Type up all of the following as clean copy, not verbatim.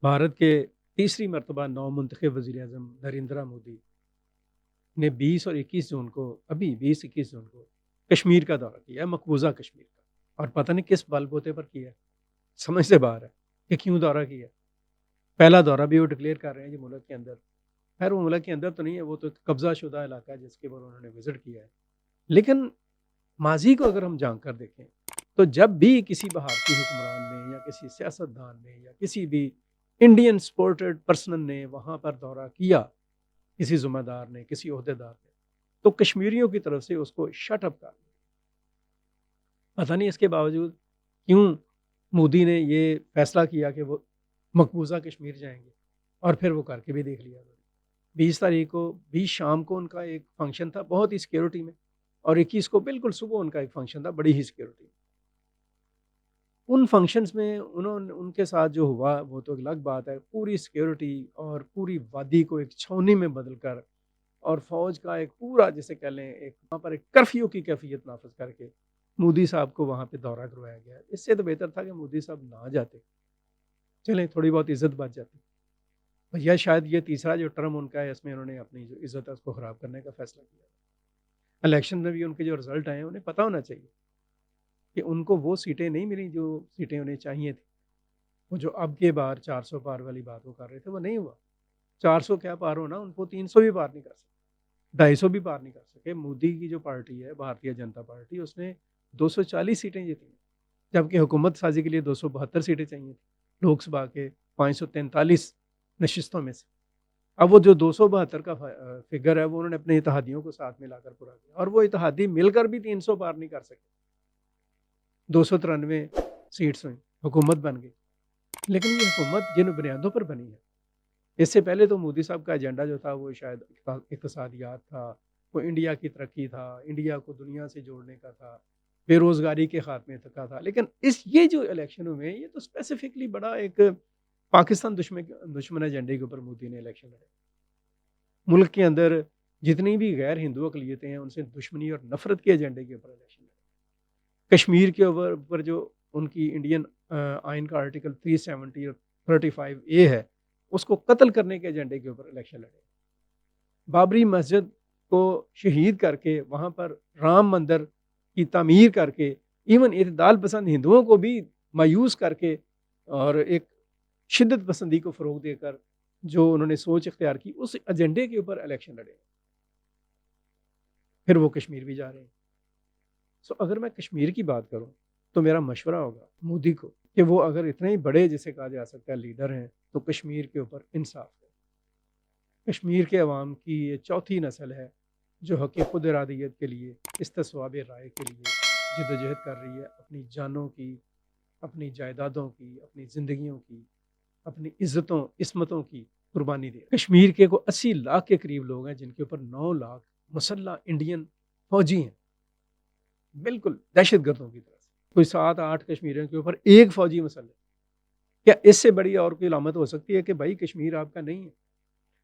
بھارت کے تیسری مرتبہ نو منتخب وزیر اعظم نریندرا مودی نے 20 اور 21 جون کو کشمیر کا دورہ کیا ہے، مقبوضہ کشمیر کا، اور پتہ نہیں کس بل بوتے پر کیا ہے، سمجھ سے باہر ہے کہ کیوں دورہ کیا ہے۔ پہلا دورہ بھی وہ ڈکلیئر کر رہے ہیں جی ملک کے اندر، خیر وہ ملک کے اندر تو نہیں ہے، وہ تو قبضہ شدہ علاقہ ہے جس کے اوپر انہوں نے وزٹ کیا ہے۔ لیکن ماضی کو اگر ہم جان کر دیکھیں تو جب بھی کسی بھارتی حکمران نے یا کسی سیاستدان نے یا کسی بھی انڈین سپورٹڈ پرسن نے وہاں پر دورہ کیا، کسی ذمہ دار نے، کسی عہدیدار نے، تو کشمیریوں کی طرف سے اس کو شٹ اپ کر دیا۔ پتہ نہیں اس کے باوجود کیوں مودی نے یہ فیصلہ کیا کہ وہ مقبوضہ کشمیر جائیں گے، اور پھر وہ کر کے بھی دیکھ لیا انہوں نے۔ 20 تاریخ کو 20 شام کو ان کا ایک فنکشن تھا بہت ہی سیکیورٹی میں، اور 21 کو بالکل صبح ان کا ایک فنکشن تھا بڑی ہی سیکیورٹی میں۔ ان فنکشنز میں ان کے ساتھ جو ہوا وہ تو ایک الگ بات ہے، پوری سیکیورٹی اور پوری وادی کو ایک چھاؤنی میں بدل کر، اور فوج کا ایک پورا جسے کہہ لیں ایک وہاں پر ایک کرفیو کی کیفیت نافذ کر کے مودی صاحب کو وہاں پہ دورہ کروایا گیا۔ اس سے تو بہتر تھا کہ مودی صاحب نہ جاتے، چلیں تھوڑی بہت عزت بچ جاتی، یا شاید یہ تیسرا جو ٹرم ان کا ہے اس میں انہوں نے اپنی جو عزت ہے اس کو خراب کرنے کا فیصلہ کیا۔ الیکشن میں بھی ان کے جو رزلٹ آئے ہیں انہیں پتہ ہونا چاہیے کہ ان کو وہ سیٹیں نہیں ملی جو سیٹیں انہیں چاہیے تھیں۔ وہ جو اب کے بار 400 پار والی بات وہ کر رہے تھے وہ نہیں ہوا۔ 400 کیا پار ہونا، ان کو 300 بھی پار نہیں کر سکے، 250 بھی پار نہیں کر سکے۔ مودی کی جو پارٹی ہے بھارتیہ جنتا پارٹی، اس نے 240 سیٹیں جیتی ہیں، جبکہ حکومت سازی کے لیے 272 سیٹیں چاہیے تھیں لوک سبھا کے 543 نشستوں میں سے۔ اب وہ جو 272 کا فگر ہے وہ انہوں نے اپنے اتحادیوں کو ساتھ میں لا کر پورا کیا، اور وہ اتحادی مل کر بھی 300 پار نہیں کر سکے۔ 293 سیٹس ہوئیں، حکومت بن گئی، لیکن یہ حکومت جن بنیادوں پر بنی ہے، اس سے پہلے تو مودی صاحب کا ایجنڈا جو تھا وہ شاید اقتصادیات تھا، وہ انڈیا کی ترقی تھا، انڈیا کو دنیا سے جوڑنے کا تھا، بے روزگاری کے خاتمے کا تھا۔ لیکن یہ جو الیکشنوں میں یہ تو اسپیسیفکلی بڑا ایک پاکستان دشمن ایجنڈے کے اوپر مودی نے الیکشن لڑے۔ ملک کے اندر جتنی بھی غیر ہندو اقلیتیں ہیں ان سے دشمنی اور نفرت کے ایجنڈے کے اوپر الیکشن لڑے۔ کشمیر کے اوپر جو ان کی انڈین آئین کا آرٹیکل 370 اور 35A ہے، اس کو قتل کرنے کے ایجنڈے کے اوپر الیکشن لڑے۔ بابری مسجد کو شہید کر کے وہاں پر رام مندر کی تعمیر کر کے، ایون اعتدال پسند ہندوؤں کو بھی مایوس کر کے، اور ایک شدت پسندی کو فروغ دے کر جو انہوں نے سوچ اختیار کی، اس ایجنڈے کے اوپر الیکشن لڑے۔ پھر وہ کشمیر بھی جا رہے ہیں۔ اگر میں کشمیر کی بات کروں تو میرا مشورہ ہوگا مودی کو کہ وہ اگر اتنے ہی بڑے جسے کہا جا سکتا ہے لیڈر ہیں تو کشمیر کے اوپر انصاف کریں۔ کشمیر کے عوام کی یہ چوتھی نسل ہے جو حق خود ارادیت کے لیے، استصواب رائے کے لیے جدوجہد کر رہی ہے، اپنی جانوں کی، اپنی جائیدادوں کی، اپنی زندگیوں کی، اپنی عزتوں عصمتوں کی قربانی دے۔ کشمیر کے کو 80 لاکھ کے قریب لوگ ہیں جن کے اوپر 9 لاکھ مسلح انڈین فوجی ہیں، بالکل دہشت گردوں کی طرح سے۔ کوئی 7-8 کشمیریوں کے اوپر ایک فوجی مسلح۔ کیا اس سے بڑی اور کوئی علامت ہو سکتی ہے کہ بھائی کشمیر آپ کا نہیں ہے؟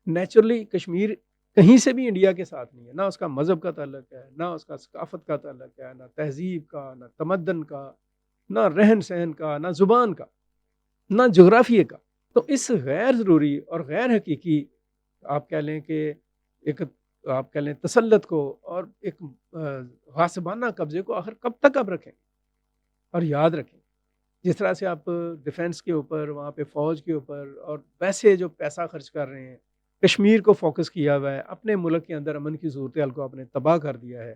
نیچرلی کشمیر کہیں سے بھی انڈیا کے ساتھ نہیں ہے، نہ اس کا مذہب کا تعلق ہے، نہ اس کا ثقافت کا تعلق ہے، نہ تہذیب کا، نہ تمدن کا، نہ رہن سہن کا، نہ زبان کا، نہ جغرافیے کا۔ تو اس غیر ضروری اور غیر حقیقی آپ کہہ لیں کہ ایک آپ کہہ لیں تسلط کو اور ایک غاصبانہ قبضے کو آخر کب تک آپ رکھیں؟ اور یاد رکھیں جس طرح سے آپ ڈیفنس کے اوپر، وہاں پہ فوج کے اوپر اور ویسے جو پیسہ خرچ کر رہے ہیں، کشمیر کو فوکس کیا ہوا ہے، اپنے ملک کے اندر امن کی صورتحال کو آپ نے تباہ کر دیا ہے،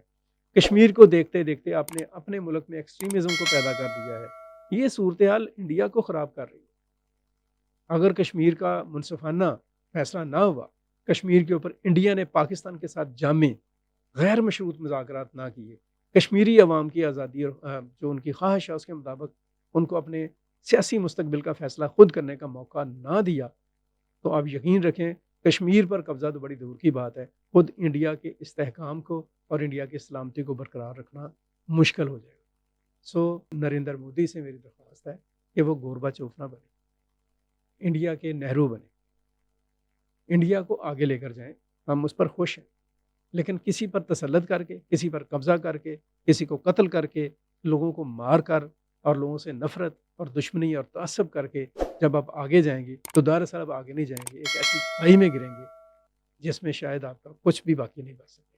کشمیر کو دیکھتے دیکھتے آپ نے اپنے ملک میں ایکسٹریمزم کو پیدا کر دیا ہے۔ یہ صورتحال انڈیا کو خراب کر رہی ہے۔ اگر کشمیر کا منصفانہ فیصلہ نہ ہوا، کشمیر کے اوپر انڈیا نے پاکستان کے ساتھ جامع غیر مشروط مذاکرات نہ کیے، کشمیری عوام کی آزادی اور جو ان کی خواہش ہے اس کے مطابق ان کو اپنے سیاسی مستقبل کا فیصلہ خود کرنے کا موقع نہ دیا، تو آپ یقین رکھیں کشمیر پر قبضہ تو بڑی دور کی بات ہے، خود انڈیا کے استحکام کو اور انڈیا کی سلامتی کو برقرار رکھنا مشکل ہو جائے گا۔ نریندر مودی سے میری درخواست ہے کہ وہ گورباچوف نہ بنے، انڈیا کے نہرو بنے، انڈیا کو آگے لے کر جائیں۔ ہم اس پر خوش ہیں، لیکن کسی پر تسلط کر کے، کسی پر قبضہ کر کے، کسی کو قتل کر کے، لوگوں کو مار کر اور لوگوں سے نفرت اور دشمنی اور تعصب کر کے جب آپ آگے جائیں گی تو دراصل آپ آگے نہیں جائیں گے، ایک ایسی کھائی میں گریں گے جس میں شاید آپ کا کچھ بھی باقی نہیں بچ سکتا۔